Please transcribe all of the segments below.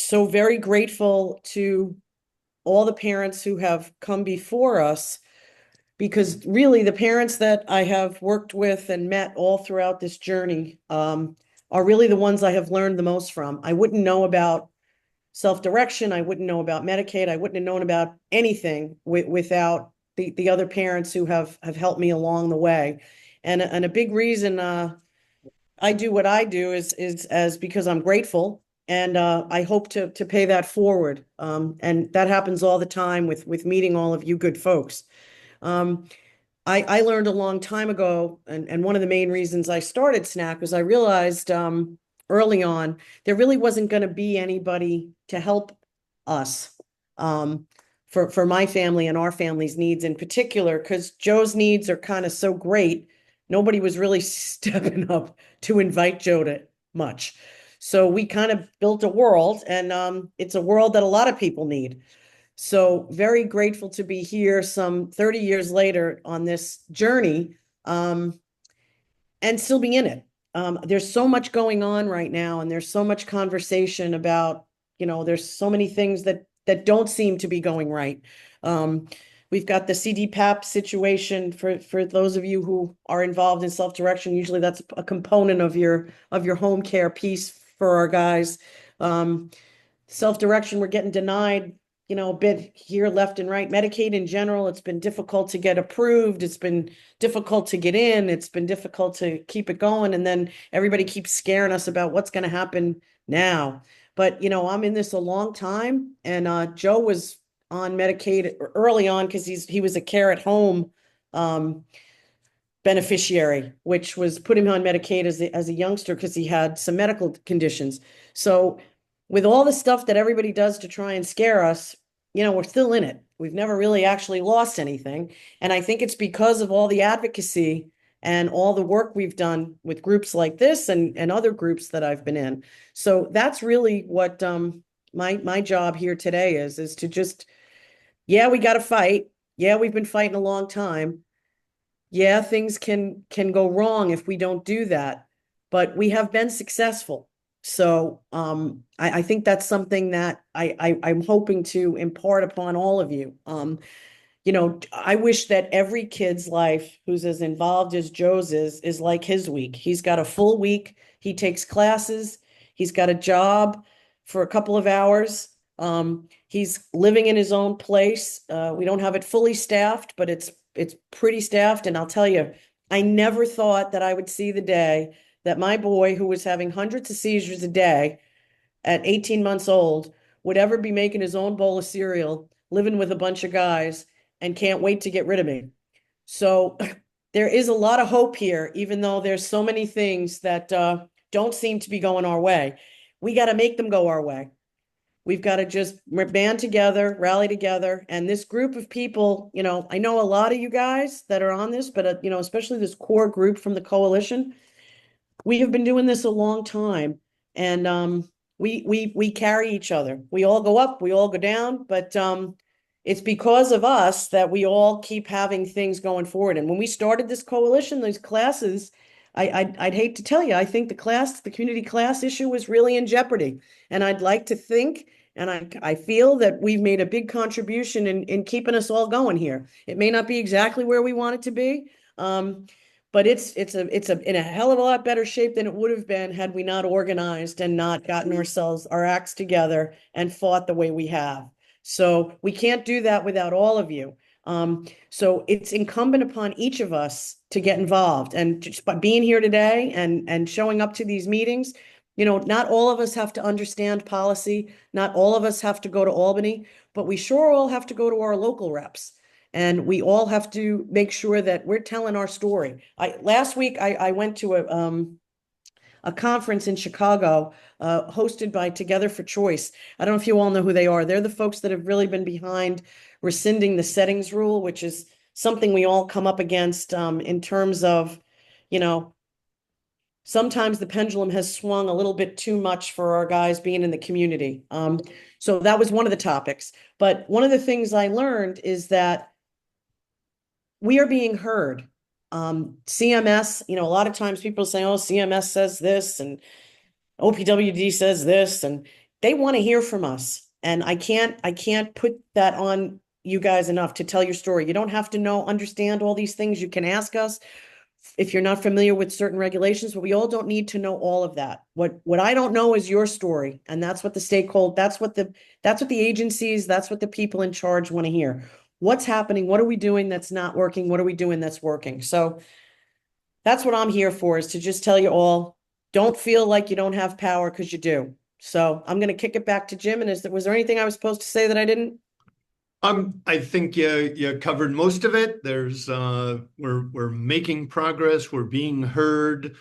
so very grateful to all the parents who have come before us, because really the parents that I have worked with and met all throughout this journey are really the ones I have learned the most from. I wouldn't know about self-direction. I wouldn't know about Medicaid. I wouldn't have known about anything without the other parents who have helped me along the way. And a big reason I do what I do is as because I'm grateful, and I hope to pay that forward. And that happens all the time with meeting all of you good folks. Um, I learned a long time ago, and one of the main reasons I started SNAC was I realized early on there really wasn't going to be anybody to help us um, for my family and our family's needs in particular, because Joe's needs are kind of so great. Nobody was really stepping up to invite Joe to much. So we kind of built a world, and it's a world that a lot of people need. So very grateful to be here some 30 years later on this journey, and still be in it. There's so much going on right now, and there's so much conversation about, there's so many things that don't seem to be going right. We've got the CDPAP situation for those of you who are involved in self-direction. Usually that's a component of your home care piece for our guys. Self-direction, we're getting denied, a bit here, left and right. Medicaid in general, it's been difficult to get approved. It's been difficult to get in. It's been difficult to keep it going. And then everybody keeps scaring us about what's going to happen now. But, I'm in this a long time, and Joe was on Medicaid early on because he was a care at home beneficiary, which was put him on Medicaid as a youngster because he had some medical conditions. So with all the stuff that everybody does to try and scare us, we're still in it. We've never really actually lost anything. And I think it's because of all the advocacy and all the work we've done with groups like this and other groups that I've been in. So that's really what my job here today is to just, yeah, we got to fight. Yeah, we've been fighting a long time. Yeah, things can go wrong if we don't do that, but we have been successful. So I think that's something that I'm hoping to impart upon all of you. I wish that every kid's life who's as involved as Joe's is like his week. He's got a full week. He takes classes. He's got a job for a couple of hours. He's living in his own place. We don't have it fully staffed, but it's pretty staffed. And I'll tell you, I never thought that I would see the day that my boy, who was having hundreds of seizures a day at 18 months old, would ever be making his own bowl of cereal, living with a bunch of guys, and can't wait to get rid of me. So there is a lot of hope here, even though there's so many things that don't seem to be going our way. We got to make them go our way. We've got to just band together, rally together. And this group of people, I know a lot of you guys that are on this, but, especially this core group from the coalition, we have been doing this a long time. And we carry each other. We all go up, we all go down, but it's because of us that we all keep having things going forward. And when we started this coalition, these classes, I'd hate to tell you, I think the community class issue was really in jeopardy. And I'd like to think, and I feel that we've made a big contribution in keeping us all going here. It may not be exactly where we want it to be, but it's in a hell of a lot better shape than it would have been had we not organized and not gotten our acts together and fought the way we have. So we can't do that without all of you. So it's incumbent upon each of us to get involved, and just by being here today and showing up to these meetings, not all of us have to understand policy. Not all of us have to go to Albany, but we sure all have to go to our local reps. And we all have to make sure that we're telling our story. Last week I went to a conference in Chicago, hosted by Together for Choice. I don't know if you all know who they are. They're the folks that have really been behind rescinding the settings rule, which is something we all come up against in terms of, sometimes the pendulum has swung a little bit too much for our guys being in the community. So that was one of the topics. But one of the things I learned is that we are being heard. CMS, a lot of times people say, oh, CMS says this and OPWDD says this, and they want to hear from us. And I can't put that on you guys enough to tell your story. You don't have to understand all these things. You can ask us if you're not familiar with certain regulations, but we all don't need to know all of that. What I don't know is your story. And that's what the stakeholder, that's what the agencies, that's what the people in charge want to hear. What's happening? What are we doing that's not working? What are we doing that's working? So that's what I'm here for, is to just tell you all, don't feel like you don't have power, because you do. So I'm going to kick it back to Jim. And was there anything I was supposed to say that I didn't? I think you covered most of it. We're making progress, we're being heard,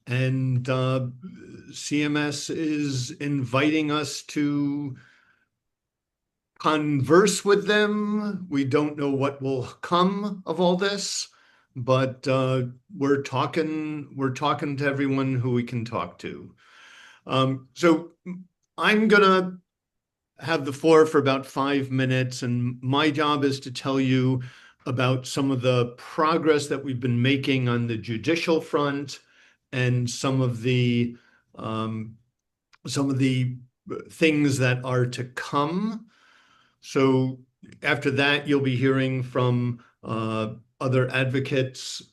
and CMS is inviting us to converse with them. We don't know what will come of all this, but we're talking to everyone who we can talk to. So I'm gonna have the floor for about 5 minutes, and my job is to tell you about some of the progress that we've been making on the judicial front and um, some of the things that are to come. So after that, you'll be hearing from other advocates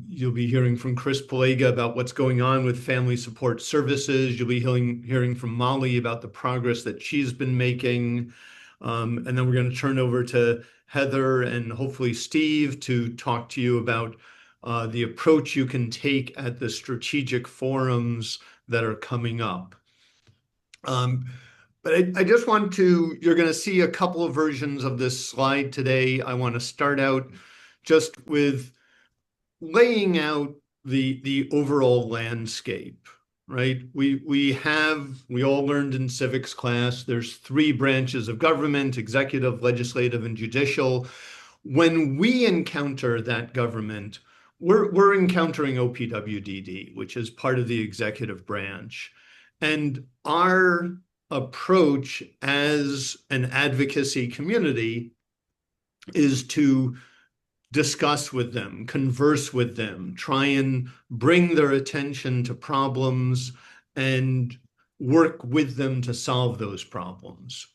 you'll be hearing from Chris Palega about what's going on with family support services. You'll be hearing from Molly about the progress that she's been making. And then we're going to turn over to Heather and hopefully Steve to talk to you about the approach you can take at the strategic forums that are coming up. But I just you're going to see a couple of versions of this slide today. I want to start out just with laying out the overall landscape, right? We all learned in civics class, there's three branches of government: executive, legislative, and judicial. When we encounter that government, we're encountering OPWDD, which is part of the executive branch. And our approach as an advocacy community is to discuss with them, converse with them, try and bring their attention to problems and work with them to solve those problems.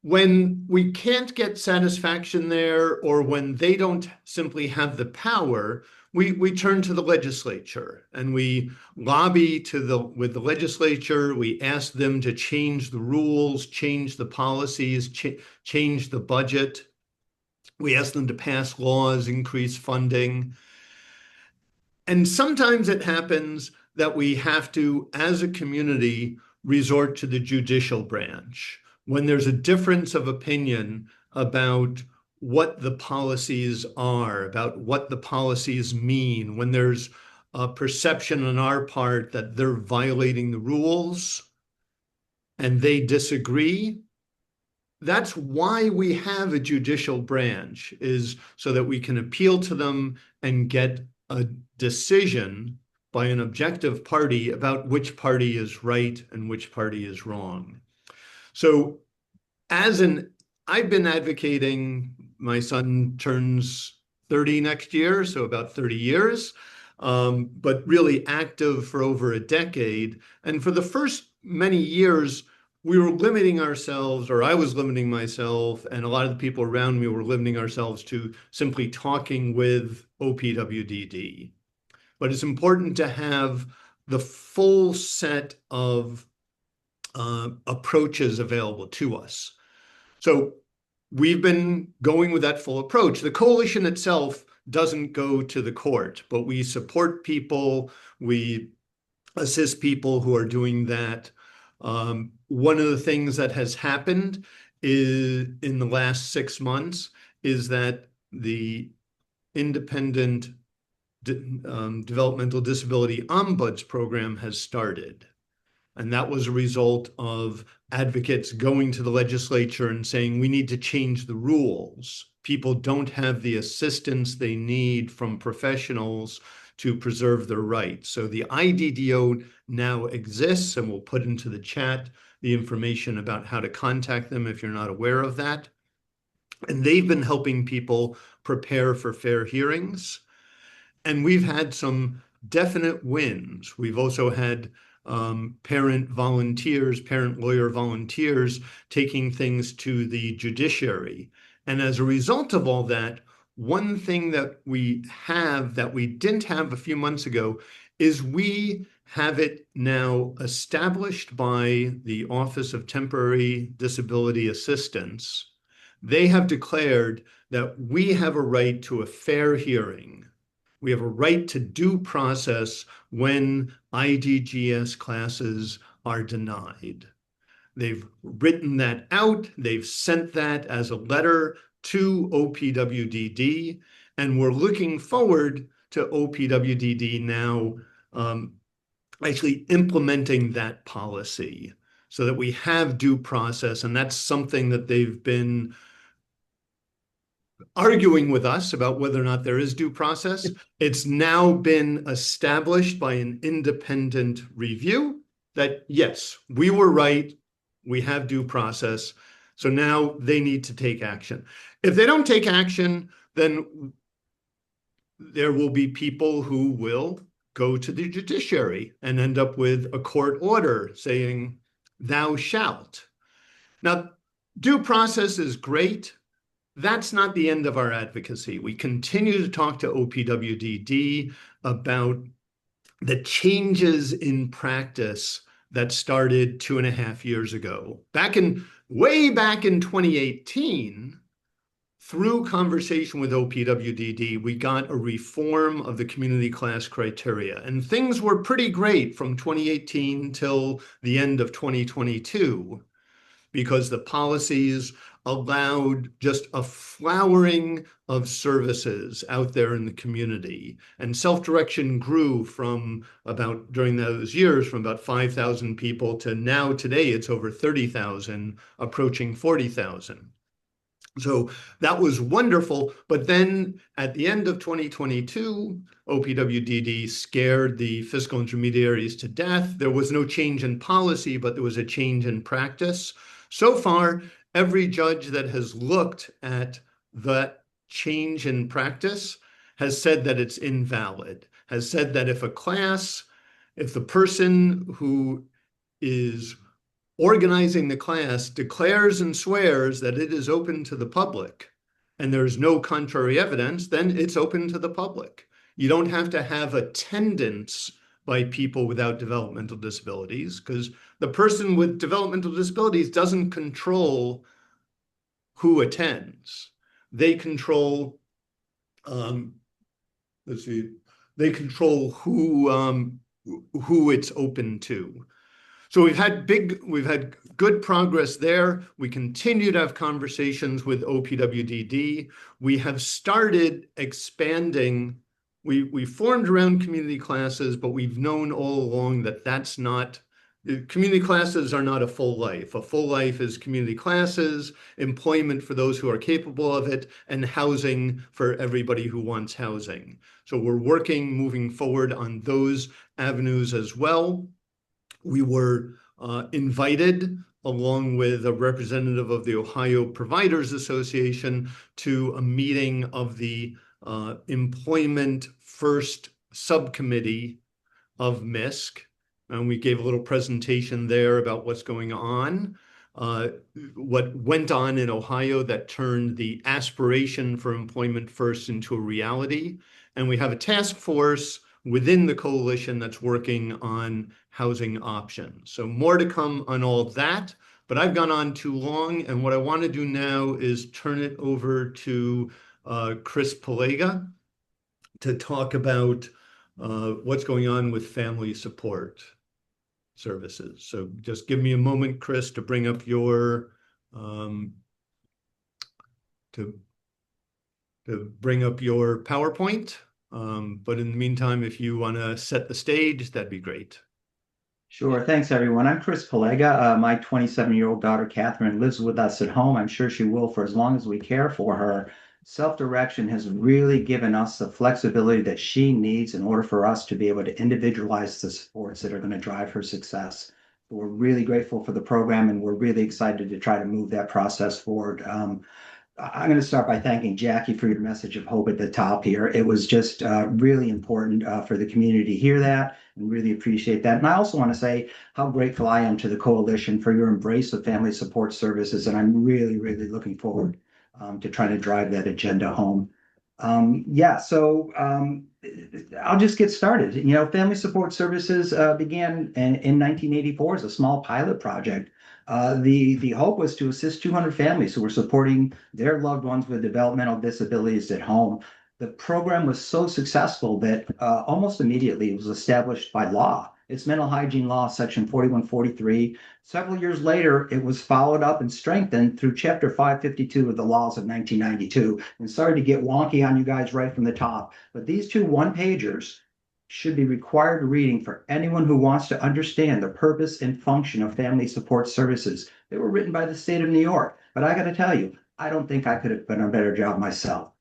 When we can't get satisfaction there, or when they don't simply have the power, we turn to the legislature and we lobby with the legislature. We ask them to change the rules, change the policies, change the budget. We ask them to pass laws, increase funding. And sometimes it happens that we have to, as a community, resort to the judicial branch when there's a difference of opinion about what the policies are, about what the policies mean, when there's a perception on our part that they're violating the rules and they disagree. That's why we have a judicial branch, is so that we can appeal to them and get a decision by an objective party about which party is right and which party is wrong. So I've been advocating, my son turns 30 next year, so about 30 years, but really active for over a decade. And for the first many years, we were limiting ourselves, or I was limiting myself, and a lot of the people around me were limiting ourselves to simply talking with OPWDD. But it's important to have the full set of approaches available to us. So we've been going with that full approach. The coalition itself doesn't go to the court, but we support people, we assist people who are doing that. One of the things that has happened in the last 6 months is that the Independent Developmental Disability Ombuds program has started. And that was a result of advocates going to the legislature and saying, we need to change the rules. People don't have the assistance they need from professionals to preserve their rights. So the IDDO now exists, and we'll put into the chat the information about how to contact them if you're not aware of that. And they've been helping people prepare for fair hearings. And we've had some definite wins. We've also had parent volunteers, parent lawyer volunteers taking things to the judiciary. And as a result of all that, one thing that we have that we didn't have a few months ago is we have it now established by the Office of Temporary Disability Assistance. They have declared that we have a right to a fair hearing. We have a right to due process when IDGS classes are denied. They've written that out. They've sent that as a letter to OPWDD, and we're looking forward to OPWDD now actually implementing that policy so that we have due process. And that's something that they've been arguing with us about whether or not there is due process. It's now been established by an independent review that, yes, we were right. We have due process. So now they need to take action. If they don't take action, then there will be people who will go to the judiciary and end up with a court order saying, thou shalt. Now, due process is great. That's not the end of our advocacy. We continue to talk to OPWDD about the changes in practice that started 2.5 years ago. Way back in 2018, through conversation with OPWDD, we got a reform of the community class criteria. And things were pretty great from 2018 till the end of 2022, because the policies allowed just a flowering of services out there in the community. And self-direction grew during those years, from about 5,000 people to now today, it's over 30,000, approaching 40,000. So that was wonderful. But then at the end of 2022, OPWDD scared the fiscal intermediaries to death. There was no change in policy, but there was a change in practice. So far, every judge that has looked at that change in practice has said that it's invalid, has said that if the person who is organizing the class declares and swears that it is open to the public and there's no contrary evidence, then it's open to the public. You don't have to have attendance by people without developmental disabilities, because the person with developmental disabilities doesn't control who attends. They control, they control who it's open to. So we've had good progress there. We continue to have conversations with OPWDD. We have started expanding. We formed around community classes, but we've known all along that community classes are not a full life. A full life is community classes, employment for those who are capable of it, and housing for everybody who wants housing. So we're moving forward on those avenues as well. We were invited, along with a representative of the Ohio Providers Association, to a meeting of the Employment First Subcommittee of MISC. And we gave a little presentation there about what's going on, what went on in Ohio that turned the aspiration for Employment First into a reality. And we have a task force within the coalition that's working on housing options. So more to come on all of that, but I've gone on too long. And what I want to do now is turn it over to Chris Palega to talk about what's going on with family support services. So just give me a moment, Chris, to bring up your PowerPoint. But in the meantime, if you want to set the stage, that'd be great. Sure. Thanks, everyone. I'm Chris Palega. My 27-year-old daughter, Catherine, lives with us at home. I'm sure she will for as long as we care for her. Self-direction has really given us the flexibility that she needs in order for us to be able to individualize the supports that are going to drive her success. We're really grateful for the program, and we're really excited to try to move that process forward. I'm going to start by thanking Jackie for your message of hope at the top here. It was just really important for the community to hear that and really appreciate that. And I also want to say how grateful I am to the coalition for your embrace of family support services. And I'm really, really looking forward to trying to drive that agenda home. I'll just get started. You know, family support services began in 1984 as a small pilot project. The hope was to assist 200 families who were supporting their loved ones with developmental disabilities at home. The program was so successful that almost immediately it was established by law. It's Mental Hygiene Law, Section 4143. Several years later, it was followed up and strengthened through Chapter 552 of the laws of 1992. And sorry to get wonky on you guys right from the top, but these two one-pagers should be required reading for anyone who wants to understand the purpose and function of family support services. They were written by the state of New York, but I got to tell you, I don't think I could have done a better job myself.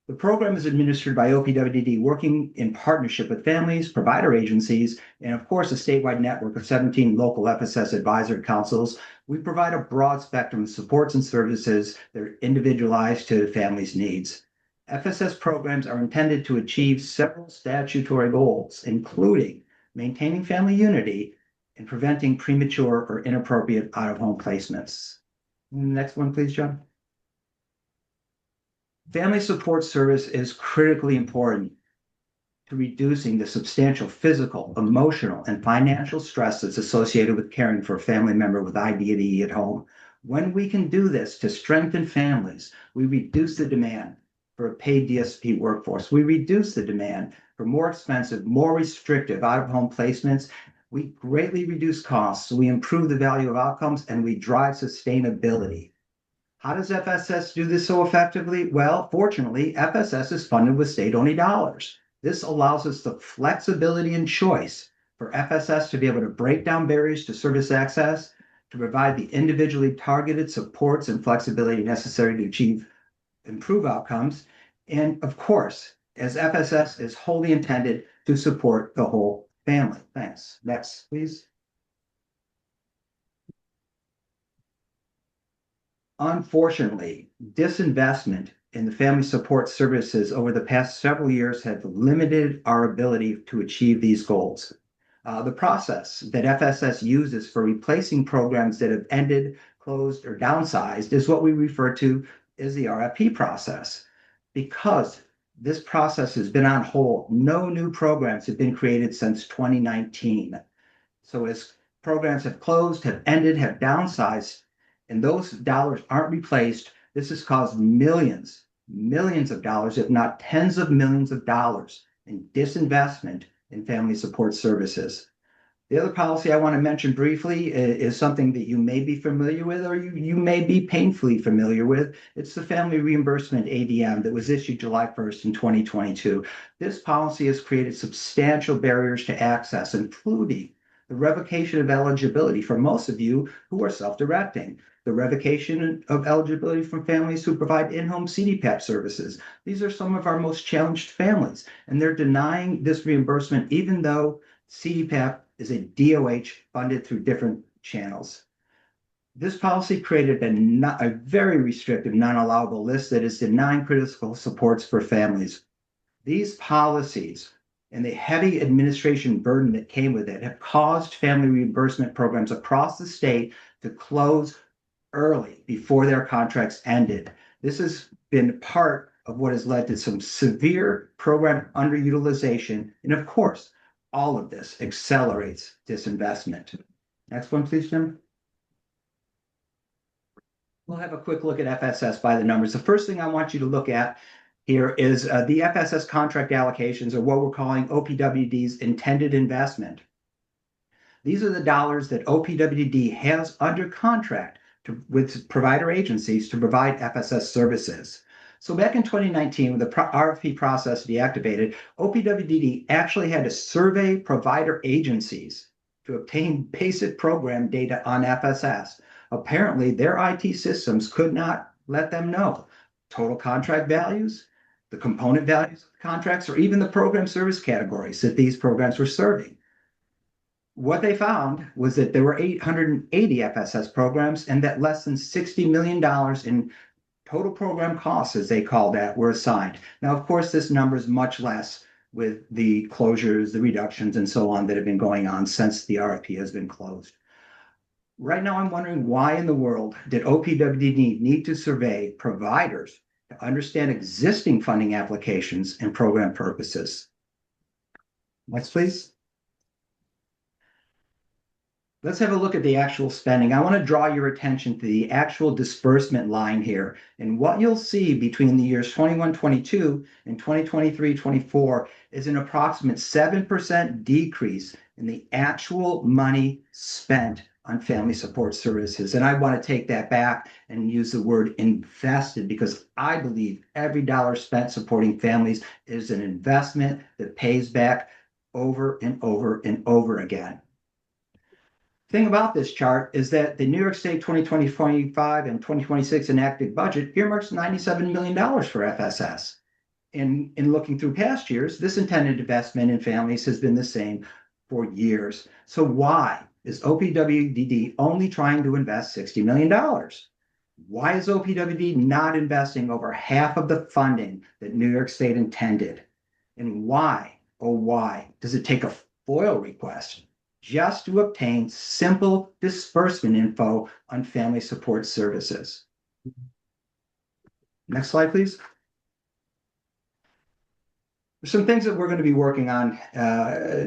The program is administered by OPWDD, working in partnership with families, provider agencies, and of course, a statewide network of 17 local FSS advisory councils. We provide a broad spectrum of supports and services that are individualized to the family's needs. FSS programs are intended to achieve several statutory goals, including maintaining family unity and preventing premature or inappropriate out-of-home placements. Next one, please, John. Family support service is critically important to reducing the substantial physical, emotional, and financial stress that's associated with caring for a family member with IDD at home. When we can do this to strengthen families, we reduce the demand for a paid DSP workforce. We reduce the demand for more expensive, more restrictive out-of-home placements. We greatly reduce costs, so we improve the value of outcomes, and we drive sustainability. How does FSS do this so effectively? Well, fortunately, FSS is funded with state-only dollars. This allows us the flexibility and choice for FSS to be able to break down barriers to service access, to provide the individually targeted supports and flexibility necessary to improve outcomes, and of course, as FSS is wholly intended to support the whole family. Thanks. Next, please. Unfortunately, disinvestment in the family support services over the past several years have limited our ability to achieve these goals. The process that FSS uses for replacing programs that have ended, closed, or downsized is what we refer to as the RFP process. Because this process has been on hold, no new programs have been created since 2019. So as programs have closed, have ended, have downsized, and those dollars aren't replaced, this has caused millions of dollars, if not tens of millions of dollars in disinvestment in family support services. The other policy I want to mention briefly is something that you may be familiar with, or you may be painfully familiar with. It's the Family Reimbursement ADM that was issued July 1st in 2022. This policy has created substantial barriers to access, including the revocation of eligibility for most of you who are self-directing, the revocation of eligibility from families who provide in-home CDPAP services. These are some of our most challenged families, and they're denying this reimbursement even though CDPAP is a DOH funded through different channels. This policy created a very restrictive, non-allowable list that is denying critical supports for families. These policies and the heavy administration burden that came with it have caused family reimbursement programs across the state to close early before their contracts ended. This has been part of what has led to some severe program underutilization. And of course, all of this accelerates disinvestment. Next one, please, Jim. We'll have a quick look at FSS by the numbers. The first thing I want you to look at here is the FSS contract allocations, or what we're calling OPWDD's intended investment. These are the dollars that OPWDD has under contract with provider agencies to provide FSS services. So back in 2019, when the RFP process deactivated, OPWDD actually had to survey provider agencies to obtain basic program data on FSS. Apparently, their IT systems could not let them know total contract values, the component values of the contracts, or even the program service categories that these programs were serving. What they found was that there were 880 FSS programs and that less than $60 million in total program costs, as they call that, were assigned. Now, of course, this number is much less with the closures, the reductions, and so on that have been going on since the RFP has been closed. Right now, I'm wondering why in the world did OPWDD need to survey providers to understand existing funding applications and program purposes? Next, please. Let's have a look at the actual spending. I want to draw your attention to the actual disbursement line here. And what you'll see between the years 21-22 and 2023-24 is an approximate 7% decrease in the actual money spent on family support services. And I want to take that back and use the word invested, because I believe every dollar spent supporting families is an investment that pays back over and over and over again. Thing about this chart is that the New York State 2025 and 2026 enacted budget earmarks $97 million for FSS. In looking through past years, this intended investment in families has been the same for years. So why is OPWDD only trying to invest $60 million? Why is OPWDD not investing over half of the funding that New York State intended? And why, oh why, does it take a FOIL request just to obtain simple disbursement info on family support services? Next slide, please. There's some things that we're going to be working on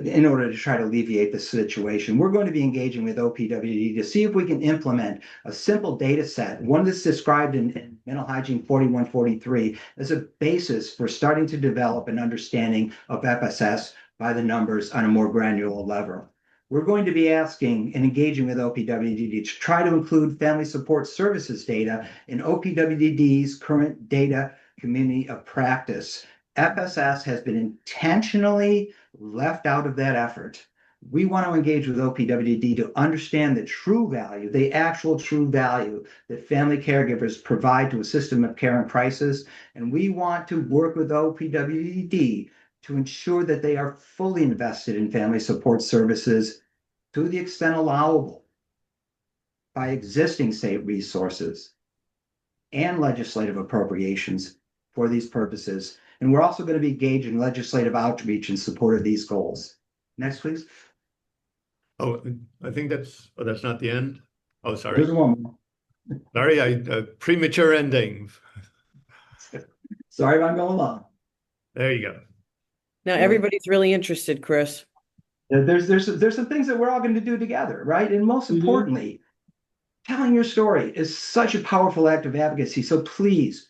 in order to try to alleviate the situation. We're going to be engaging with OPWDD to see if we can implement a simple data set, one that's described in Mental Hygiene 4143, as a basis for starting to develop an understanding of FSS by the numbers on a more granular level. We're going to be asking and engaging with OPWDD to try to include family support services data in OPWDD's current data community of practice. FSS has been intentionally left out of that effort. We want to engage with OPWDD to understand the true value, the actual true value that family caregivers provide to a system of care and crisis. And we want to work with OPWDD to ensure that they are fully invested in family support services to the extent allowable by existing state resources and legislative appropriations for these purposes. And we're also going to be engaging legislative outreach in support of these goals. Next, please. Oh, I think that's not the end. Oh, sorry. There's one more. Sorry, premature ending. Sorry if I'm going long. There you go. Now everybody's really interested, Chris. There's some things that we're all going to do together, right? And most importantly, telling your story is such a powerful act of advocacy. So please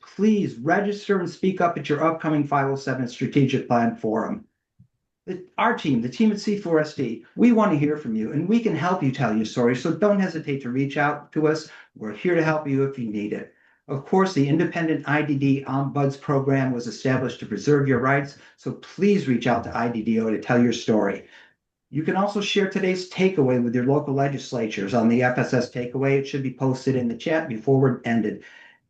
register and speak up at your upcoming 507 Strategic Plan Forum. Our team, the team at C4SD, we want to hear from you, and we can help you tell your story. So don't hesitate to reach out to us. We're here to help you if you need it. Of course, the independent IDD Ombuds program was established to preserve your rights. So please reach out to IDDO to tell your story. You can also share today's takeaway with your local legislatures on the FSS takeaway. It should be posted in the chat before we're ended.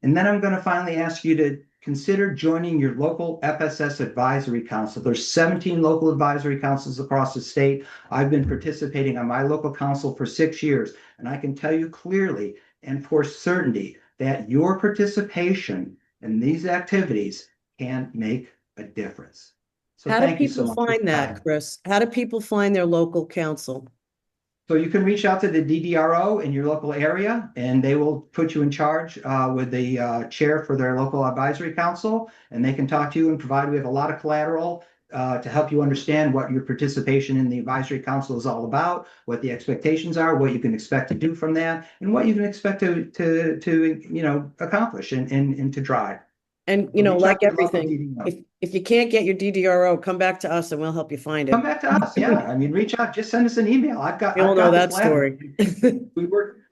And then I'm going to finally ask you to consider joining your local FSS advisory council. There's 17 local advisory councils across the state. I've been participating on my local council for 6 years, and I can tell you clearly and for certainty that your participation in these activities can make a difference. So How do thank you so people much. find that, Chris? How do people find their local council? So you can reach out to the DDRO in your local area, and they will put you in charge with the chair for their local advisory council, and they can talk to you and provide. We have a lot of collateral to help you understand what your participation in the advisory council is all about, what the expectations are, what you can expect to do from that, and what you can expect to accomplish and to drive. And like everything, if you can't get your DDRO, come back to us and we'll help you find it. Come back to us, yeah. I mean, reach out, just send us an email. We all know that story.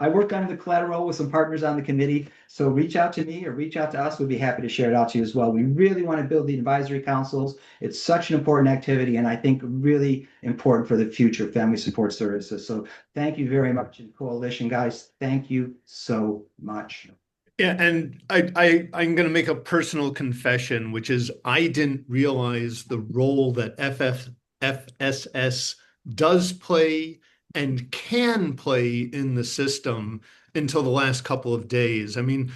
I work on the collateral with some partners on the committee. So reach out to me or reach out to us. We'd be happy to share it out to you as well. We really want to build the advisory councils. It's such an important activity, and I think really important for the future of family support services. So thank you very much, Coalition guys. Thank you so much. Yeah, and I'm going to make a personal confession, which is I didn't realize the role that FSS does play and can play in the system until the last couple of days. I mean,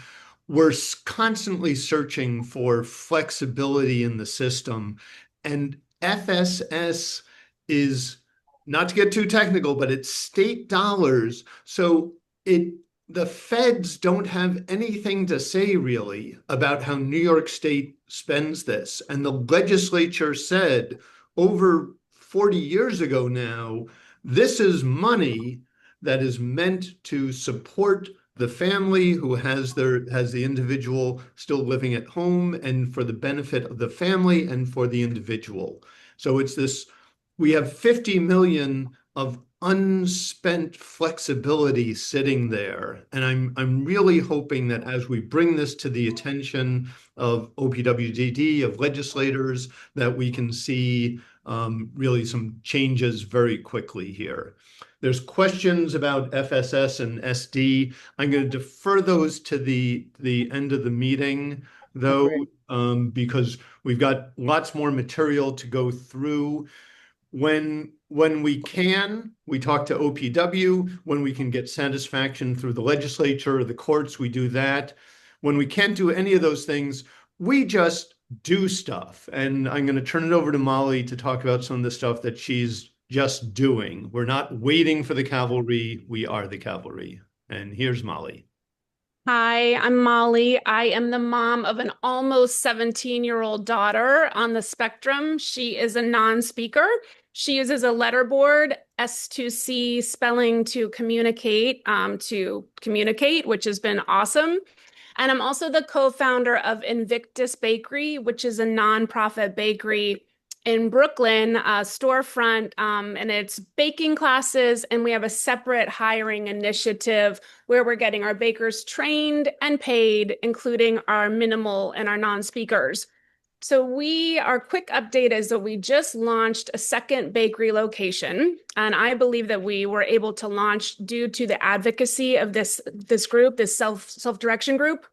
we're constantly searching for flexibility in the system. And FSS is, not to get too technical, but it's state dollars. So the feds don't have anything to say really about how New York State spends this. And the legislature said over 40 years ago now, this is money that is meant to support the family who has the individual still living at home, and for the benefit of the family and for the individual. So it's this, we have 50 million of unspent flexibility sitting there. And I'm really hoping that as we bring this to the attention of OPWDD, of legislators, that we can see really some changes very quickly here. There's questions about FSS and SD. I'm going to defer those to the end of the meeting, though, because we've got lots more material to go through. When we can, we talk to OPW. When we can get satisfaction through the legislature or the courts, we do that. When we can't do any of those things, we just do stuff. And I'm going to turn it over to Molly to talk about some of the stuff that she's just doing. We're not waiting for the cavalry. We are the cavalry. And here's Molly. Hi, I'm Molly. I am the mom of an almost 17-year-old daughter on the spectrum. She is a non-speaker. She uses a letterboard, S2C spelling to communicate, which has been awesome. And I'm also the co-founder of Invictus Bakery, which is a nonprofit bakery in Brooklyn, storefront, and it's baking classes. And we have a separate hiring initiative where we're getting our bakers trained and paid, including our minimal and our non-speakers. So our quick update is that we just launched a second bakery location. And I believe that we were able to launch due to the advocacy of this group, this self-direction group.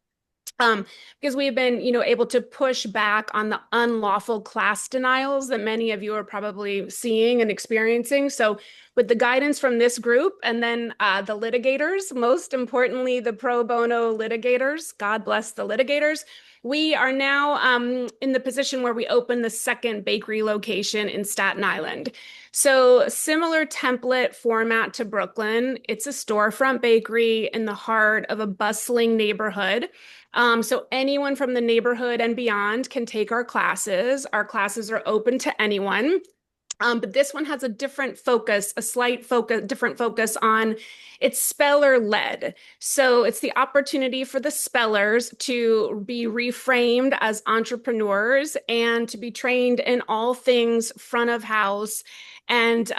Because we've been, able to push back on the unlawful class denials that many of you are probably seeing and experiencing. So with the guidance from this group and then the litigators, most importantly, the pro bono litigators, God bless the litigators, we are now in the position where we open the second bakery location in Staten Island. So similar template format to Brooklyn. It's a storefront bakery in the heart of a bustling neighborhood. So anyone from the neighborhood and beyond can take our classes. Our classes are open to anyone. But this one has a different focus, different focus on it's speller led. So it's the opportunity for the spellers to be reframed as entrepreneurs and to be trained in all things front of house and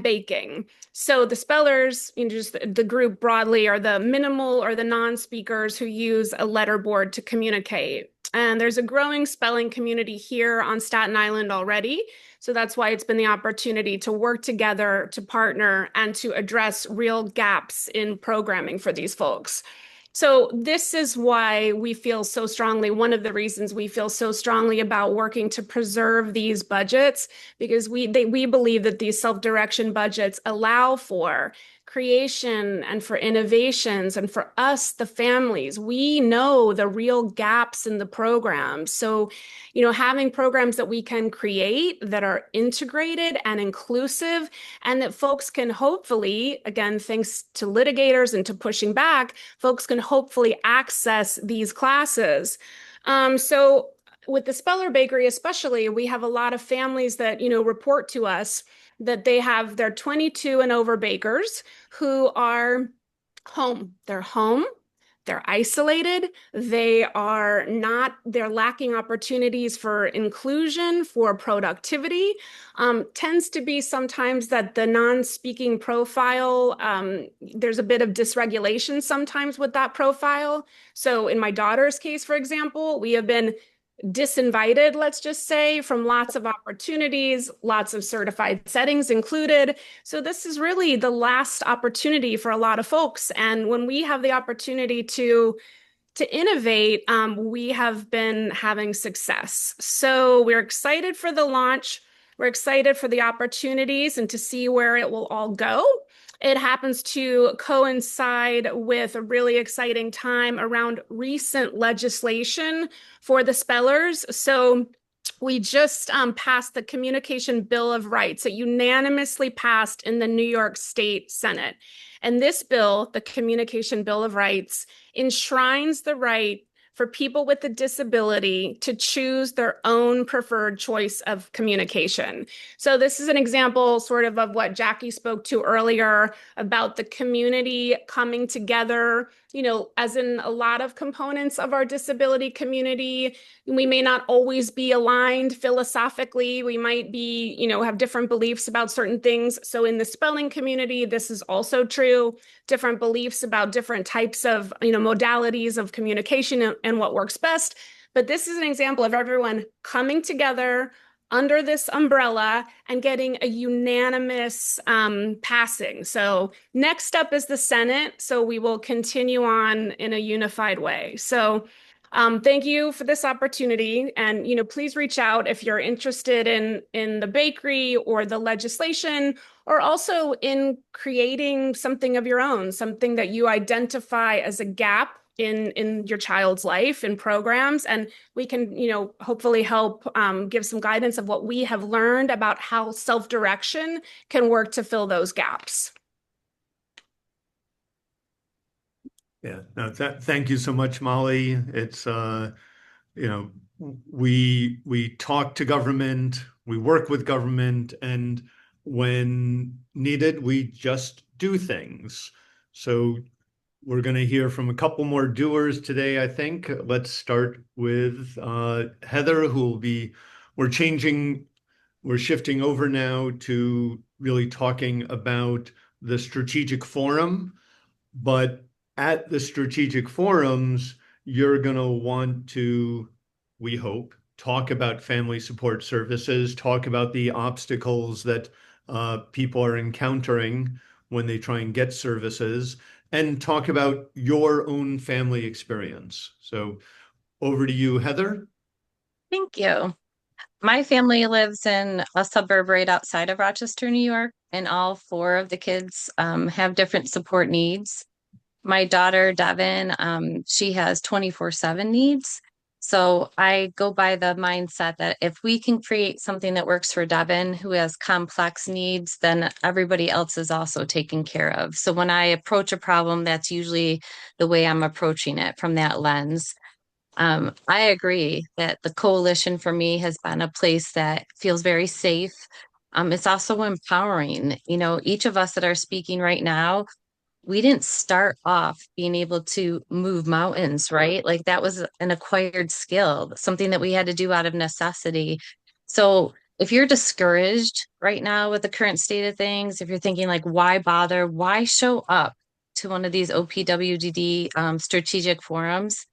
baking. So the spellers, just the group broadly, are the minimal or the non-speakers who use a letterboard to communicate. And there's a growing spelling community here on Staten Island already. So that's why it's been the opportunity to work together, to partner, and to address real gaps in programming for these folks. So this is why we feel so strongly, one of the reasons we feel so strongly about working to preserve these budgets, because we believe that these self-direction budgets allow for creation and for innovations and for us, the families. We know the real gaps in the program. So, having programs that we can create that are integrated and inclusive and that folks can hopefully, again, thanks to litigators and to pushing back, folks can hopefully access these classes. So with the Speller Bakery especially, we have a lot of families that, report to us that they're 22 and over bakers who are home. They're home. They're isolated. They're lacking opportunities for inclusion, for productivity. Tends to be sometimes that the non-speaking profile, there's a bit of dysregulation sometimes with that profile. So in my daughter's case, for example, we have been disinvited, let's just say, from lots of opportunities, lots of certified settings included. So this is really the last opportunity for a lot of folks. And when we have the opportunity to innovate, we have been having success. So we're excited for the launch. We're excited for the opportunities and to see where it will all go. It happens to coincide with a really exciting time around recent legislation for the spellers. So we just passed the Communication Bill of Rights. It unanimously passed in the New York State Senate. And this bill, the Communication Bill of Rights, enshrines the right for people with a disability to choose their own preferred choice of communication. So this is an example sort of what Jackie spoke to earlier about the community coming together, as in a lot of components of our disability community. We may not always be aligned philosophically. We might be, have different beliefs about certain things. So in the spelling community, this is also true. Different beliefs about different types of, modalities of communication and what works best. But this is an example of everyone coming together under this umbrella and getting a unanimous passing. So next up is the Senate. So we will continue on in a unified way. So thank you for this opportunity. And, please reach out if you're interested in the bakery or the legislation, or also in creating something of your own, something that you identify as a gap in your child's life and programs. And we can, hopefully help give some guidance of what we have learned about how self-direction can work to fill those gaps. Yeah, no, thank you so much, Molly. It's we talk to government, we work with government, and when needed, we just do things. So we're going to hear from a couple more doers today, I think. Let's start with Heather, we're shifting over now to really talking about the strategic forum, but at the strategic forums, you're going to want to, we hope, talk about family support services, talk about the obstacles that people are encountering when they try and get services, and talk about your own family experience. So over to you, Heather. Thank you. My family lives in a suburb right outside of Rochester, New York, and all four of the kids have different support needs. My daughter, Devin, she has 24/7 needs. So I go by the mindset that if we can create something that works for Devin, who has complex needs, then everybody else is also taken care of. So when I approach a problem, that's usually the way I'm approaching it from that lens. I agree that the coalition for me has been a place that feels very safe. It's also empowering. Each of us that are speaking right now, we didn't start off being able to move mountains, right? Like that was an acquired skill, something that we had to do out of necessity. So if you're discouraged right now with the current state of things, if you're thinking like, why bother? Why show up to one of these OPWDD strategic forums?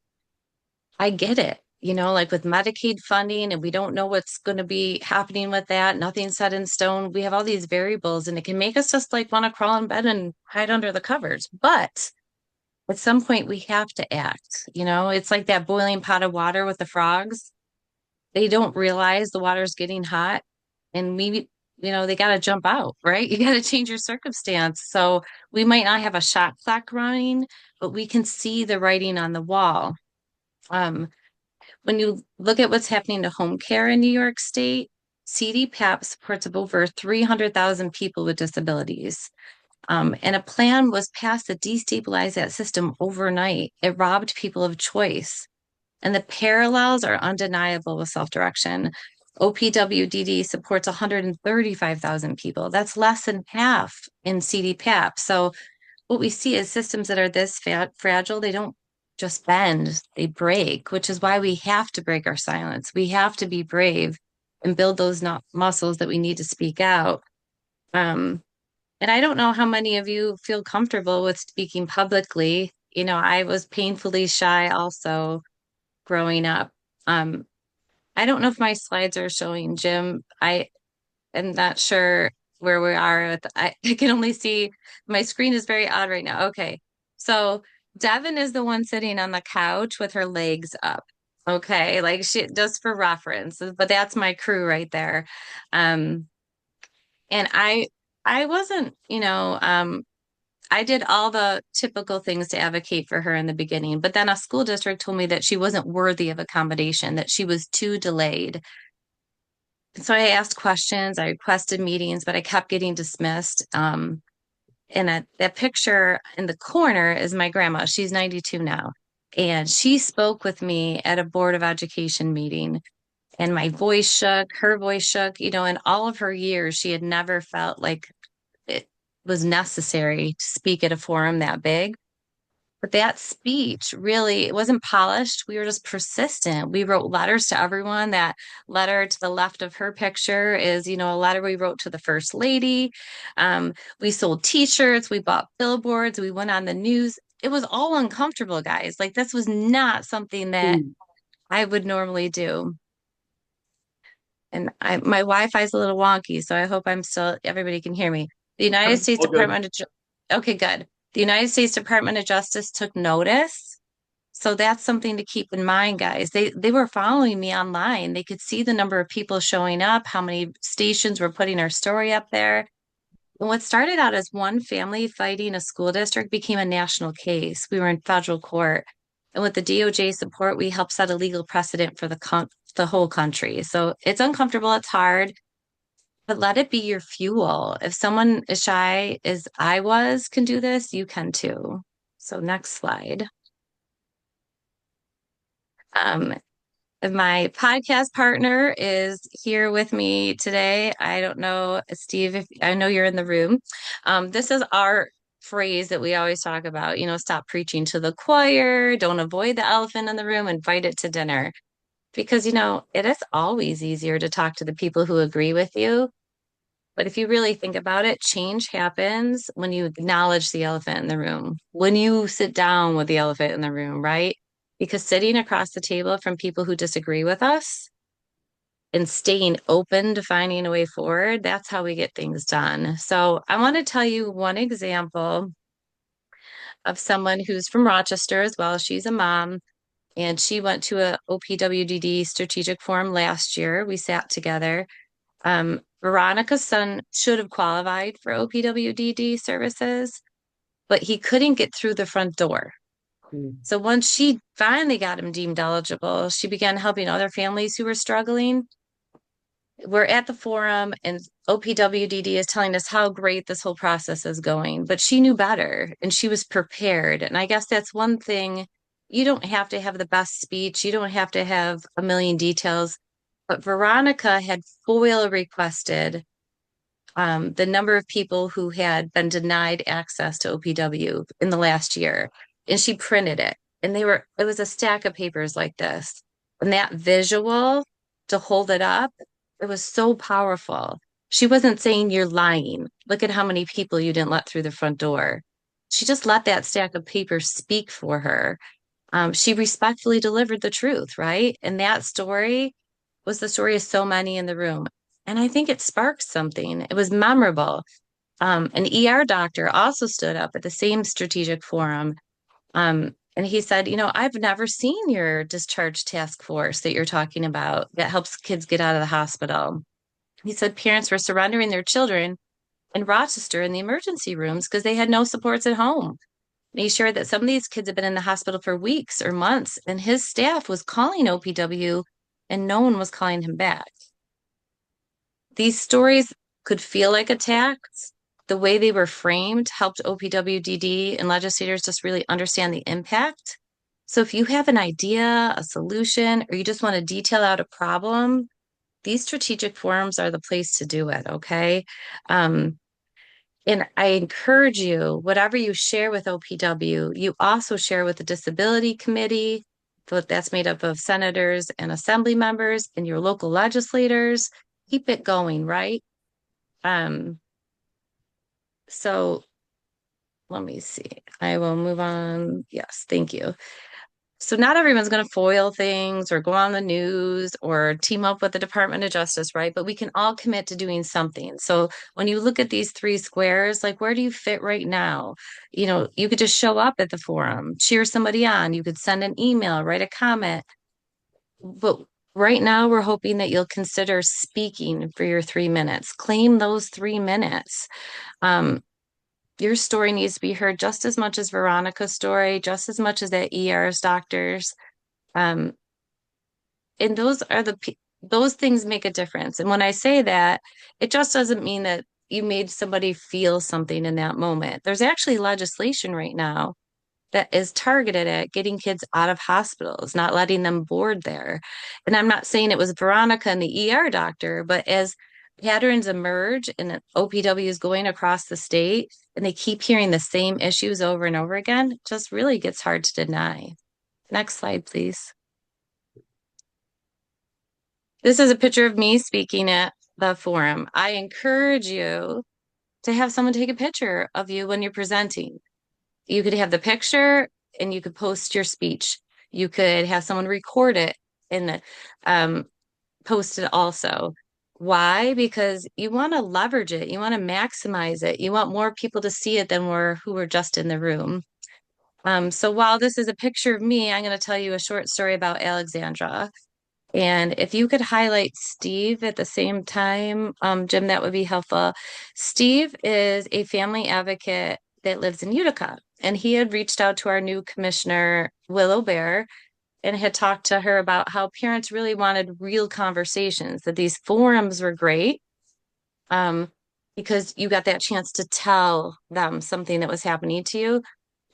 I get it. Like with Medicaid funding, and we don't know what's going to be happening with that. Nothing's set in stone. We have all these variables, and it can make us just like want to crawl in bed and hide under the covers. But at some point, we have to act. It's like that boiling pot of water with the frogs. They don't realize the water's getting hot, and maybe, they got to jump out, right? You got to change your circumstance. So we might not have a shot clock running, but we can see the writing on the wall. When you look at what's happening to home care in New York State, CDPAP supports over 300,000 people with disabilities. And a plan was passed to destabilize that system overnight. It robbed people of choice. And the parallels are undeniable with self-direction. OPWDD supports 135,000 people. That's less than half in CDPAP. So what we see is systems that are this fragile, they don't just bend, they break, which is why we have to break our silence. We have to be brave and build those muscles that we need to speak out. And I don't know how many of you feel comfortable with speaking publicly. I was painfully shy also growing up. I don't know if my slides are showing, Jim. I am not sure where we are. I can only see my screen is very odd right now. Okay. So Devin is the one sitting on the couch with her legs up. Okay. Like just for reference, but that's my crew right there. And I wasn't, I did all the typical things to advocate for her in the beginning, but then a school district told me that she wasn't worthy of accommodation, that she was too delayed. So I asked questions, I requested meetings, but I kept getting dismissed. And that picture in the corner is my grandma. She's 92 now. And she spoke with me at a Board of Education meeting, and my voice shook, her voice shook. In all of her years, she had never felt like it was necessary to speak at a forum that big. But that speech really, it wasn't polished. We were just persistent. We wrote letters to everyone. That letter to the left of her picture is, a letter we wrote to the first lady. We sold t-shirts, we bought billboards, we went on the news. It was all uncomfortable, guys. Like, this was not something that I would normally do. And my Wi-Fi is a little wonky, so I hope everybody can hear me. The United States All good. Department of okay, good. The United States Department of Justice took notice. So that's something to keep in mind, guys. They were following me online. They could see the number of people showing up, how many stations were putting our story up there. And what started out as one family fighting a school district became a national case. We were in federal court. And with the DOJ support, we helped set a legal precedent for the whole country. So it's uncomfortable, it's hard, but let it be your fuel. If someone as shy as I was can do this, you can too. So next slide. My podcast partner is here with me today. I don't know, Steve, if I know you're in the room. This is our phrase that we always talk about, stop preaching to the choir, don't avoid the elephant in the room, invite it to dinner. Because, it is always easier to talk to the people who agree with you. But if you really think about it, change happens when you acknowledge the elephant in the room, when you sit down with the elephant in the room, right? Because sitting across the table from people who disagree with us and staying open to finding a way forward, that's how we get things done. So I want to tell you one example of someone who's from Rochester as well. She's a mom, and she went to a OPWDD Strategic Forum last year. We sat together. Veronica's son should have qualified for OPWDD services, but he couldn't get through the front door. So once she finally got him deemed eligible, she began helping other families who were struggling. We're at the forum, and OPWDD is telling us how great this whole process is going, but she knew better and she was prepared. And I guess that's one thing. You don't have to have the best speech. You don't have to have a million details. But Veronica had FOIL requested the number of people who had been denied access to OPW in the last year. And she printed it. And it was a stack of papers like this. And that visual to hold it up, it was so powerful. She wasn't saying you're lying. Look at how many people you didn't let through the front door. She just let that stack of papers speak for her. She respectfully delivered the truth, right? And that story was the story of so many in the room. And I think it sparked something. It was memorable. An ER doctor also stood up at the same strategic forum. And he said, I've never seen your discharge task force that you're talking about that helps kids get out of the hospital. He said parents were surrendering their children in Rochester in the emergency rooms because they had no supports at home. And he shared that some of these kids had been in the hospital for weeks or months, and his staff was calling OPW and no one was calling him back. These stories could feel like attacks. The way they were framed helped OPWDD and legislators just really understand the impact. So if you have an idea, a solution, or you just want to detail out a problem, these strategic forums are the place to do it, okay? And I encourage you, whatever you share with OPW, you also share with the Disability Committee, that's made up of senators and assembly members and your local legislators. Keep it going, right? So let me see. I will move on. Yes, thank you. So not everyone's going to foil things or go on the news or team up with the Department of Justice, right? But we can all commit to doing something. So when you look at these three squares, like where do you fit right now? You could just show up at the forum, cheer somebody on. You could send an email, write a comment. But right now, we're hoping that you'll consider speaking for your 3 minutes. Claim those 3 minutes. Your story needs to be heard just as much as Veronica's story, just as much as that ER's doctors. Um, and those things make a difference. And when I say that, it just doesn't mean that you made somebody feel something in that moment. There's actually legislation right now that is targeted at getting kids out of hospitals, not letting them board there. And I'm not saying it was Veronica and the ER doctor, but as patterns emerge and OPW is going across the state and they keep hearing the same issues over and over again, it just really gets hard to deny. Next slide, please. This is a picture of me speaking at the forum. I encourage you to have someone take a picture of you when you're presenting. You could have the picture and you could post your speech. You could have someone record it and post it also. Why? Because you want to leverage it. You want to maximize it. You want more people to see it than who were just in the room. So while this is a picture of me, I'm going to tell you a short story about Alexandra. And if you could highlight Steve at the same time, Jim, that would be helpful. Steve is a family advocate that lives in Utica, and he had reached out to our new commissioner, Willow Bear, and had talked to her about how parents really wanted real conversations, that these forums were great, because you got that chance to tell them something that was happening to you.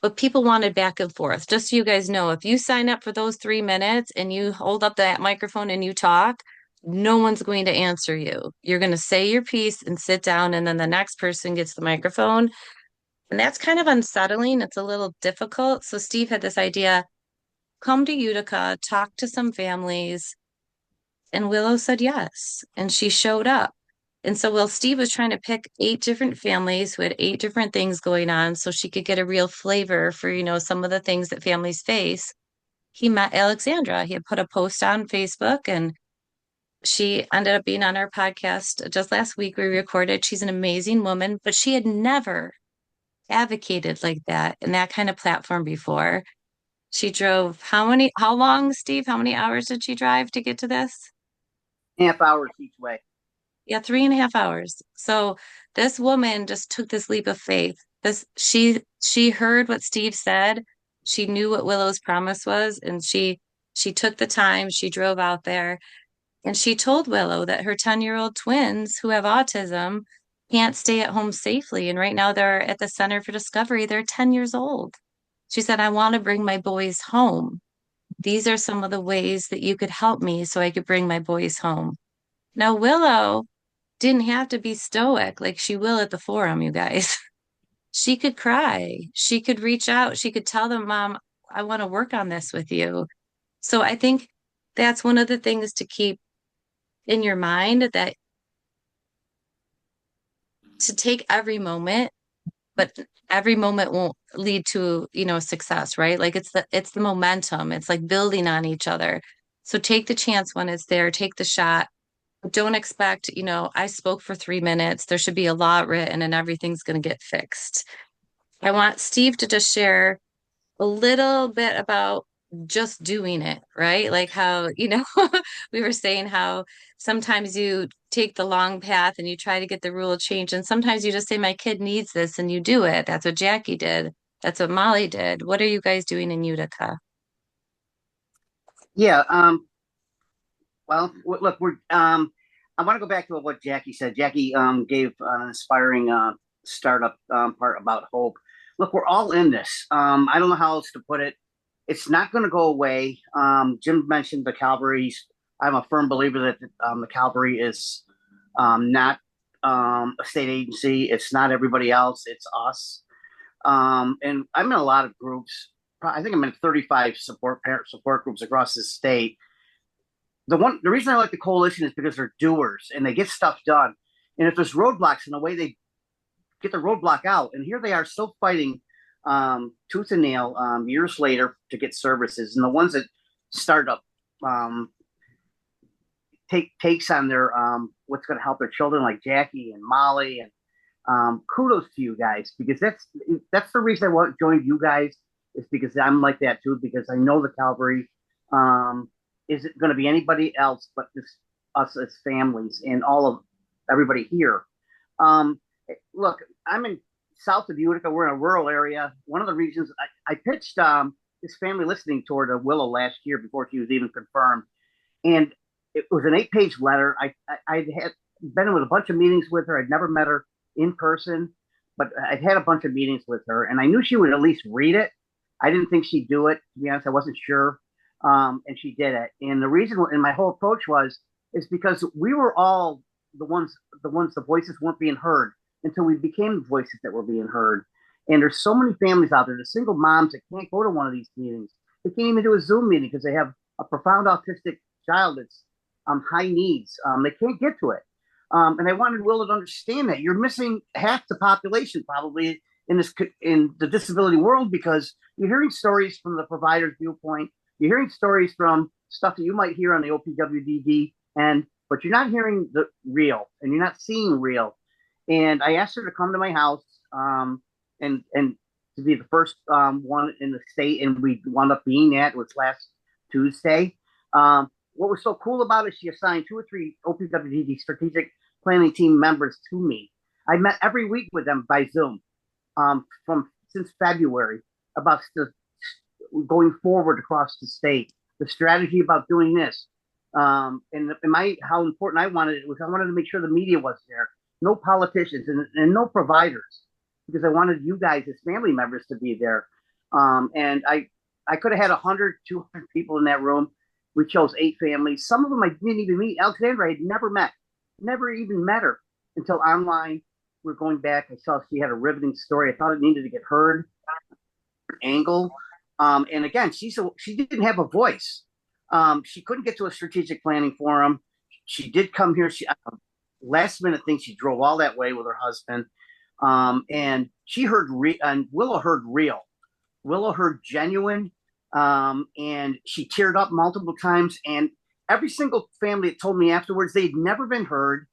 But people wanted back and forth. Just so you guys know, if you sign up for those 3 minutes and you hold up that microphone and you talk, no one's going to answer you. You're going to say your piece and sit down, and then the next person gets the microphone. And that's kind of unsettling. It's a little difficult. So Steve had this idea, come to Utica, talk to some families. And Willow said yes. And she showed up. And so while Steve was trying to pick 8 different families who had 8 different things going on so she could get a real flavor for, some of the things that families face, he met Alexandra. He had put a post on Facebook and she ended up being on our podcast just last week. We recorded. She's an amazing woman, but she had never advocated like that in that kind of platform before. She drove how long, Steve? How many hours did she drive to get to this? Half hours each way. Yeah, 3.5 hours. So this woman just took this leap of faith. She heard what Steve said. She knew what Willow's promise was, and she took the time, she drove out there, and she told Willow that her 10-year-old twins who have autism can't stay at home safely. And right now they're at the Center for Discovery. They're 10 years old. She said, I want to bring my boys home. These are some of the ways that you could help me so I could bring my boys home. Now, Willow didn't have to be stoic like she will at the forum, you guys. She could cry. She could reach out. She could tell them, Mom, I want to work on this with you. So I think that's one of the things to keep in your mind, that to take every moment, but every moment won't lead to, success, right? Like it's the momentum. It's like building on each other. So take the chance when it's there, take the shot. Don't expect, I spoke for 3 minutes. There should be a law written and everything's going to get fixed. I want Steve to just share a little bit about just doing it, right? Like how, we were saying how sometimes you take the long path and you try to get the rule changed. And sometimes you just say, my kid needs this, and you do it. That's what Jackie did. That's what Molly did. What are you guys doing in Utica? Yeah. Well, look, I want to go back to what Jackie said. Jackie gave an inspiring startup part about hope. Look, we're all in this. I don't know how else to put it. It's not going to go away. Jim mentioned the Calvary's. I'm a firm believer that the Calvary is not a state agency. It's not everybody else. It's us. And I'm in a lot of groups. I think I'm in 35 parent support groups across the state. The reason I like the coalition is because they're doers and they get stuff done. And if there's roadblocks in the way, they get the roadblock out. And here they are still fighting tooth and nail years later to get services. And the ones that start up takes on their what's going to help their children, like Jackie and Molly. And kudos to you guys, because that's the reason I joined you guys, is because I'm like that too, because I know the Calvary isn't going to be anybody else but us as families and everybody here. Look, I'm in south of Utica. We're in a rural area. One of the reasons I pitched this family listening tour to Willow last year before she was even confirmed. And it was an 8-page letter. I had been in with a bunch of meetings with her. I'd never met her in person, but I'd had a bunch of meetings with her, and I knew she would at least read it. I didn't think she'd do it. To be honest, I wasn't sure. And she did it. And the reason, and my whole approach is because we were all the voices weren't being heard until we became the voices that were being heard. And there's so many families out there, the single moms that can't go to one of these meetings. They can't even do a Zoom meeting because they have a profound autistic child that's high needs. They can't get to it. And I wanted Willow to understand that you're missing half the population probably in the disability world, because you're hearing stories from the provider's viewpoint. You're hearing stories from stuff that you might hear on the OPWDD, but you're not hearing the real, and you're not seeing real. And I asked her to come to my house and to be the first one in the state, and we wound up being that. It was last Tuesday. What was so cool about it, she assigned 2 or 3 OPWDD strategic planning team members to me. I met every week with them by Zoom since February about going forward across the state, the strategy about doing this. How important I wanted it was, I wanted to make sure the media was there, no politicians and no providers, because I wanted you guys as family members to be there. And I could have had 100, 200 people in that room. We chose 8 families. Some of them I didn't even meet. Alexandra I had never even met her until online. We're going back. I saw she had a riveting story. I thought it needed to get heard. Angle. And again, she didn't have a voice. She couldn't get to a strategic planning forum. She did come here. She last minute thing. She drove all that way with her husband. And she heard and Willow heard real. Willow heard genuine. And she teared up multiple times. And every single family that told me afterwards, they'd never been heard.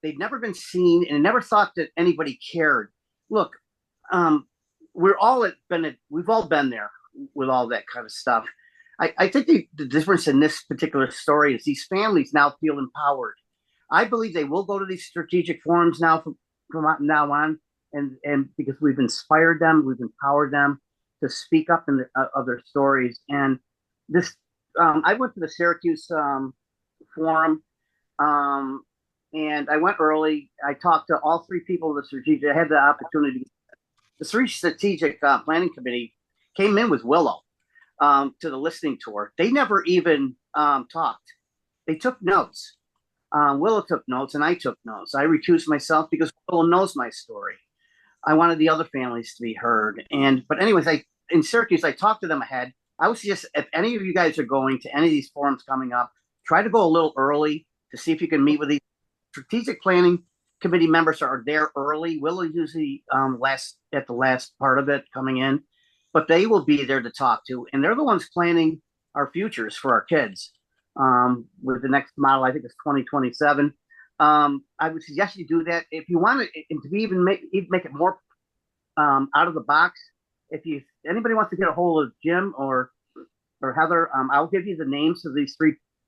They'd never been seen, and never thought that anybody cared. Look, we've all been there with all that kind of stuff. I think the difference in this particular story is these families now feel empowered. I believe they will go to these strategic forums now from now on, and because we've inspired them, we've empowered them to speak up in other stories. And this, I went to the Syracuse forum, and I went early. I talked to all 3 people of the strategic. I had the opportunity. The 3 strategic planning committee came in with Willow to the listening tour. They never even talked. They took notes. Willow took notes, and I took notes. I recused myself because Willow knows my story. I wanted the other families to be heard. But anyways, in Syracuse, I talked to them ahead. I would suggest if any of you guys are going to any of these forums coming up, try to go a little early to see if you can meet with these strategic planning committee members are there early. Willow usually at the last part of it coming in, but they will be there to talk to, and they're the ones planning our futures for our kids. With the next model, I think it's 2027. I would suggest you do that if you want it, and to even make it more out of the box. If anybody wants to get a hold of Jim or Heather, I'll give you the names of the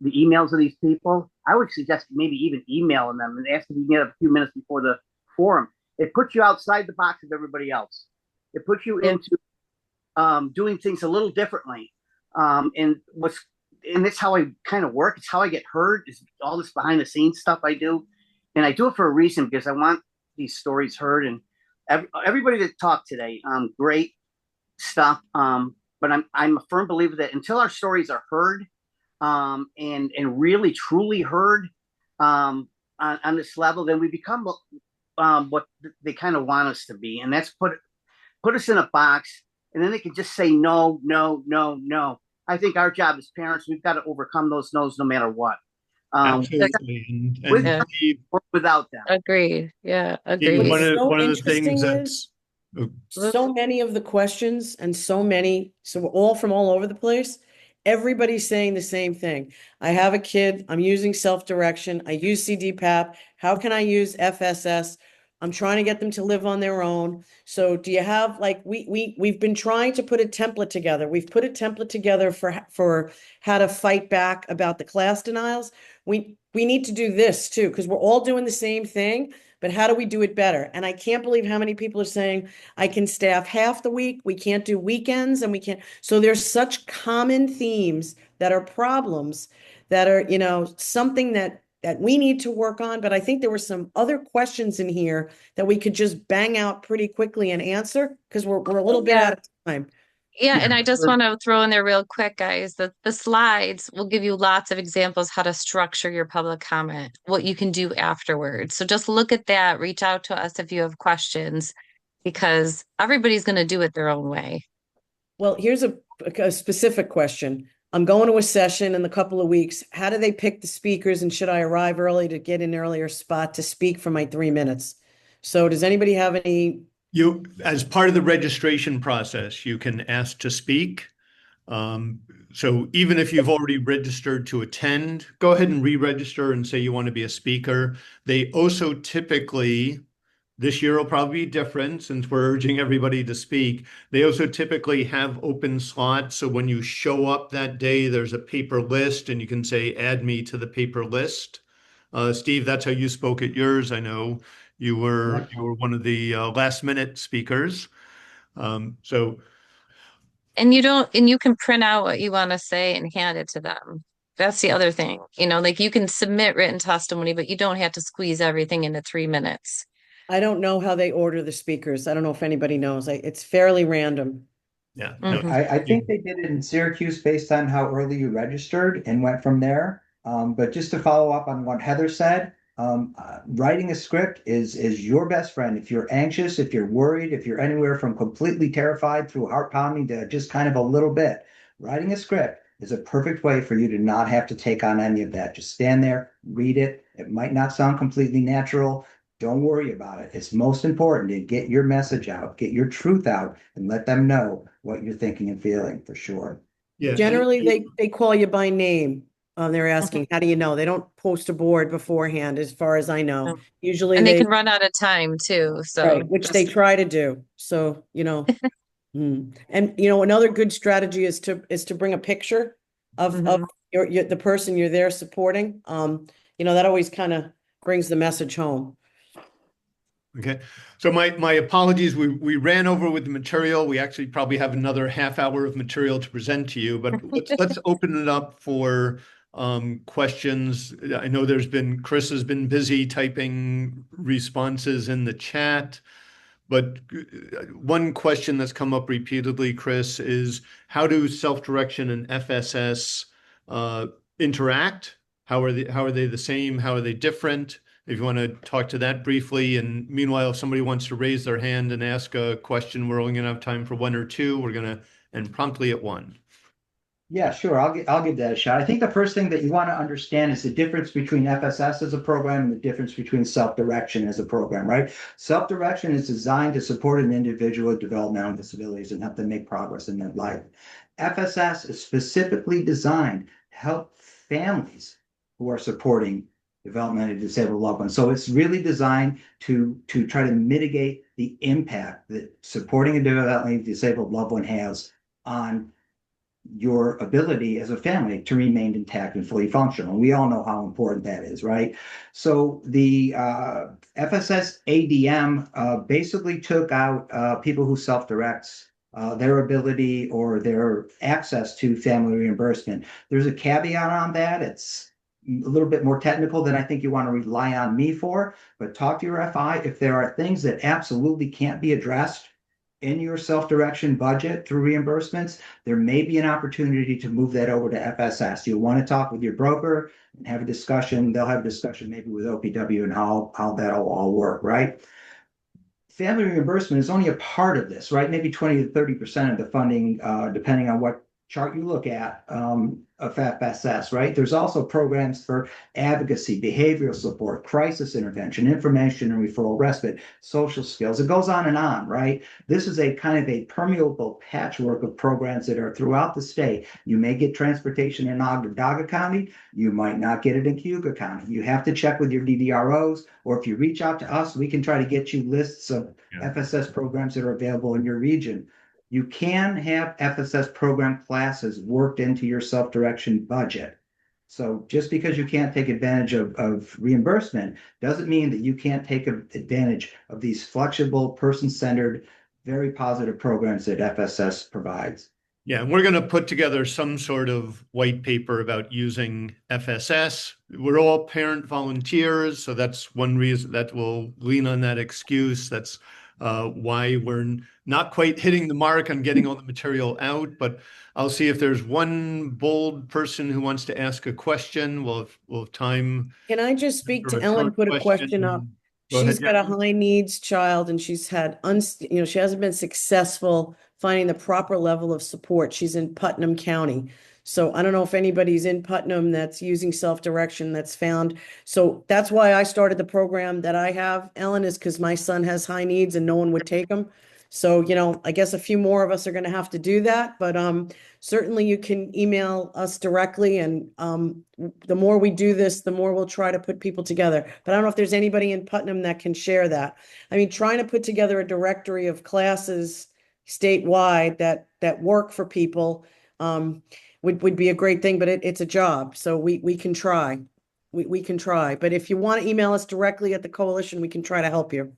emails of these people. I would suggest maybe even emailing them and ask if you can get a few minutes before the forum. It puts you outside the box of everybody else. It puts you into doing things a little differently. And that's how I kind of work. It's how I get heard, is all this behind the scenes stuff I do. And I do it for a reason, because I want these stories heard. And everybody that talked today, great stuff. But I'm a firm believer that until our stories are heard, and really truly heard on this level, then we become what they kind of want us to be, and that's put us in a box, and then they can just say no, no, no, no. I think our job as parents, we've got to overcome those no's no matter what. Absolutely, with and or without them. Agreed. Yeah, agreed. What's so one of the interesting things that's so many of the questions, and so we're all from all over the place. Everybody's saying the same thing. I have a kid. I'm using self-direction. I use CDPAP. How can I use FSS? I'm trying to get them to live on their own. So do you have, like, we've been trying to put a template together. We've put a template together for how to fight back about the class denials. We need to do this too, because we're all doing the same thing, but how do we do it better? And I can't believe how many people are saying, I can staff half the week, we can't do weekends, and we can't. So there's such common themes that are problems that are, something that we need to work on. But I think there were some other questions in here that we could just bang out pretty quickly and answer, because we're a little bit Yeah. out of time. Yeah, Yeah. and I just want to throw in there real quick, guys, that the slides will give you lots of examples how to structure your public comment, what you can do afterwards. So just look at that, reach out to us if you have questions, because everybody's going to do it their own way. Well, here's a specific question. I'm going to a session in a couple of weeks. How do they pick the speakers, and should I arrive early to get an earlier spot to speak for my 3 minutes? So does anybody have any? As part of the registration process, you can ask to speak. So even if you've already registered to attend, go ahead and re-register and say you want to be a speaker. They also typically, this year will probably be different since we're urging everybody to speak. They also typically have open slots. So when you show up that day, there's a paper list and you can say, add me to the paper list. Steve, that's how you spoke at yours. I know you were one of the last minute speakers. So And you can print out what you want to say and hand it to them. That's the other thing. Like you can submit written testimony, but you don't have to squeeze everything into 3 minutes. I don't know how they order the speakers. I don't know if anybody knows. It's fairly random. yeah, Mhm. I think they did it in Syracuse based on how early you registered and went from there. But just to follow up on what Heather said, writing a script is your best friend. If you're anxious, if you're worried, if you're anywhere from completely terrified through heart pounding to just kind of a little bit, writing a script is a perfect way for you to not have to take on any of that. Just stand there, read it. It might not sound completely natural. Don't worry about it. It's most important to get your message out, get your truth out, and let them know what you're thinking and feeling for sure. yeah. Generally, they call you by name. They're asking, how do you know? They don't post a board beforehand, as far as I know. No. Usually And they they, can run out of time too. So right, which they try to do. So, and another good strategy is to bring a picture of Mhm. the person you're there supporting. That always kind of brings the message home. Okay, so my apologies. We ran over with the material. We actually probably have another half hour of material to present to you, but let's open it up for questions. I know Chris has been busy typing responses in the chat, but one question that's come up repeatedly, Chris, is how do self-direction and FSS interact? How are they the same? How are they different? If you want to talk to that briefly, and meanwhile, if somebody wants to raise their hand and ask a question, we're only going to have time for one or two. We're going to end promptly at one. Yeah, sure. I'll give that a shot. I think the first thing that you want to understand is the difference between FSS as a program and the difference between self-direction as a program, right? Self-direction is designed to support an individual with developmental disabilities and help them make progress in their life. FSS is specifically designed to help families who are supporting developmentally disabled loved ones. So it's really designed to try to mitigate the impact that supporting a developmentally disabled loved one has on your ability as a family to remain intact and fully functional. We all know how important that is, right? So the FSS ADM basically took out people who self-directs their ability or their access to family reimbursement. There's a caveat on that. It's a little bit more technical than I think you want to rely on me for, but talk to your FI if there are things that absolutely can't be addressed in your self-direction budget through reimbursements, there may be an opportunity to move that over to FSS. You'll want to talk with your broker and have a discussion. They'll have a discussion maybe with OPW and how that'll all work, right? Family reimbursement is only a part of this, right? Maybe 20 to 30% of the funding, depending on what chart you look at, of FSS, right? There's also programs for advocacy, behavioral support, crisis intervention, information and referral respite, social skills. It goes on, right? This is a kind of a permeable patchwork of programs that are throughout the state. You may get transportation in Onondaga County. You might not get it in Cayuga County. You have to check with your DDROs, or if you reach out to us, we can try to get you lists of FSS programs that are available in your region. You can have FSS program classes worked into your self-direction budget. So just because you can't take advantage of reimbursement doesn't mean that you can't take advantage of these flexible, person-centered, very positive programs that FSS provides. Yeah, and we're going to put together some sort of white paper about using FSS. We're all parent volunteers, so that's one reason that will lean on that excuse. That's why we're not quite hitting the mark on getting all the material out, but I'll see if there's one bold person who wants to ask a question. We'll have time Can I just speak for to a Ellen, short put a question up? Go ahead, She's got a Jackie. high needs child and she's had, she hasn't been successful finding the proper level of support. She's in Putnam County. So I don't know if anybody's in Putnam that's using self-direction that's found. So that's why I started the program that I have, Ellen, is because my son has high needs and no one would take him. So, I guess a few more of us are going to have to do that, but certainly you can email us directly, and the more we do this, the more we'll try to put people together. But I don't know if there's anybody in Putnam that can share that. I mean, trying to put together a directory of classes statewide that work for people would be a great thing, but it's a job, so we can try. We can try, but if you want to email us directly at the coalition, we can try to help you.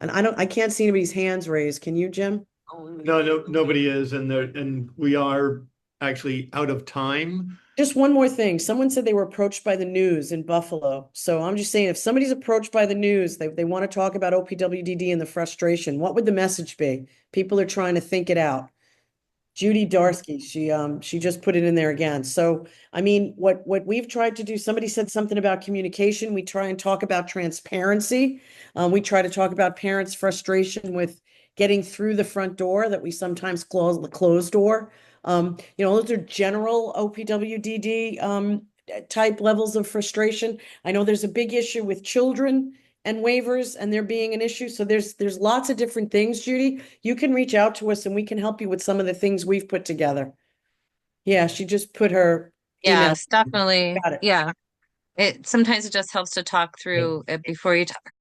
And I can't see anybody's hands raised. Can you, Jim? No, nobody is, and we are actually out of time. Just one more thing. Someone said they were approached by the news in Buffalo. So I'm just saying, if somebody's approached by the news, they want to talk about OPWDD and the frustration, what would the message be? People are trying to think it out. Judy Darsky, she just put it in there again. So, I mean, what we've tried to do, somebody said something about communication. We try and talk about transparency. We try to talk about parents' frustration with getting through the front door that we sometimes close the closed door. Those are general OPWDD type levels of frustration. I know there's a big issue with children and waivers and there being an issue. So there's lots of different things, Judy. You can reach out to us and we can help you with some of the things we've put together. Yeah, she just put her email. Yes, definitely. Got it. Yeah. Sometimes it just helps to talk through it before you talk